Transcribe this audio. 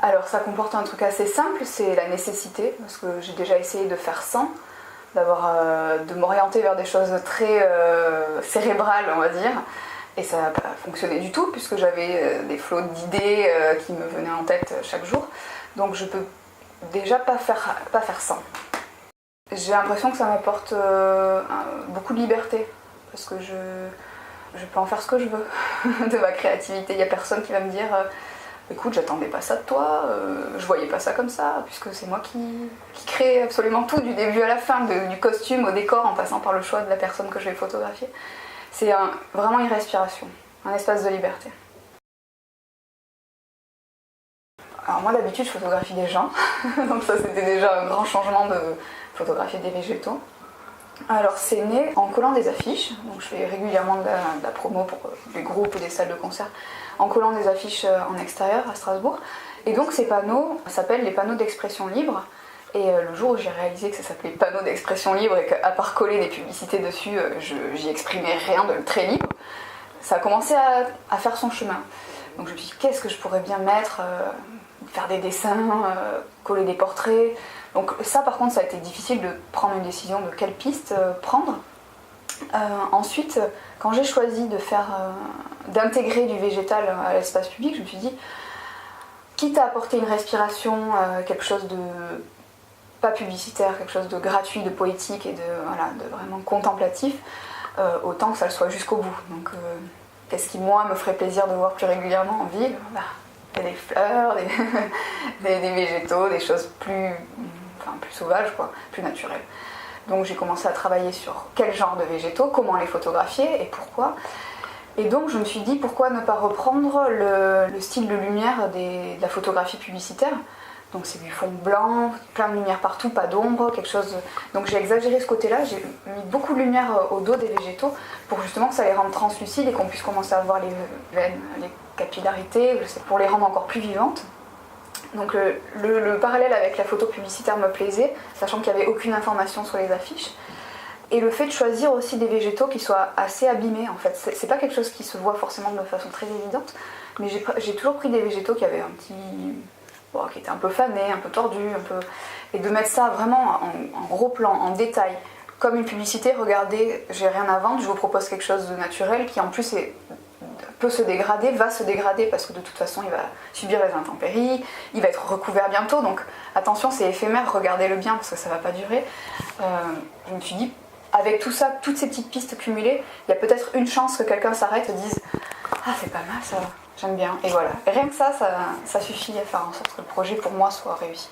Alors ça comporte un truc assez simple, c'est la nécessité, parce que j'ai déjà essayé de faire sans, de m'orienter vers des choses très cérébrales, on va dire, et ça n'a pas fonctionné du tout, puisque j'avais des flots d'idées qui me venaient en tête chaque jour, donc je peux déjà pas faire sans. J'ai l'impression que ça m'apporte beaucoup de liberté, parce que je peux en faire ce que je veux de ma créativité. Il n'y a personne qui va me dire écoute, j'attendais pas ça de toi, je voyais pas ça comme ça, puisque c'est moi qui crée absolument tout, du début à la fin, du costume au décor, en passant par le choix de la personne que je vais photographier. C'est vraiment une respiration, un espace de liberté. Alors moi d'habitude je photographie des gens, donc ça c'était déjà un grand changement de photographier des végétaux. Alors c'est né en collant des affiches, donc je fais régulièrement de la promo pour des groupes ou des salles de concert, en collant des affiches en extérieur à Strasbourg. Et donc ces panneaux s'appellent les panneaux d'expression libre. Et le jour où j'ai réalisé que ça s'appelait panneaux d'expression libre et qu'à part coller des publicités dessus, j'y exprimais rien de très libre, ça a commencé à faire son chemin. Donc je me suis dit qu'est-ce que je pourrais bien mettre, faire des dessins, coller des portraits. Donc ça par contre ça a été difficile de prendre une décision de quelle piste prendre. Ensuite, quand j'ai choisi d'intégrer du végétal à l'espace public, je me suis dit, quitte à apporter une respiration, quelque chose de pas publicitaire, quelque chose de gratuit, de poétique et de vraiment contemplatif, autant que ça le soit jusqu'au bout. Donc qu'est-ce qui moi me ferait plaisir de voir plus régulièrement en ville? Il y a des fleurs, des végétaux, des choses plus sauvages, quoi, plus naturelles. Donc j'ai commencé à travailler sur quel genre de végétaux, comment les photographier et pourquoi. Et donc je me suis dit pourquoi ne pas reprendre le style de lumière de la photographie publicitaire. Donc c'est du fond blanc, plein de lumière partout, pas d'ombre, quelque chose. Donc j'ai exagéré ce côté-là, j'ai mis beaucoup de lumière au dos des végétaux pour justement que ça les rende translucides et qu'on puisse commencer à voir les veines, les capillarités, pour les rendre encore plus vivantes. Donc le parallèle avec la photo publicitaire me plaisait, sachant qu'il n'y avait aucune information sur les affiches. Et le fait de choisir aussi des végétaux qui soient assez abîmés, en fait. C'est pas quelque chose qui se voit forcément de façon très évidente, mais j'ai toujours pris des végétaux qui avaient qui étaient un peu fanés, un peu tordus, et de mettre ça vraiment en gros plan, en détail. Comme une publicité, regardez, j'ai rien à vendre, je vous propose quelque chose de naturel qui en plus peut se dégrader, va se dégrader parce que de toute façon il va subir les intempéries, il va être recouvert bientôt, donc attention c'est éphémère, regardez-le bien parce que ça va pas durer. Je me suis dit, avec tout ça, toutes ces petites pistes cumulées, il y a peut-être une chance que quelqu'un s'arrête et dise ah c'est pas mal ça, j'aime bien, et voilà. Et rien que ça suffit à faire en sorte que le projet pour moi soit réussi.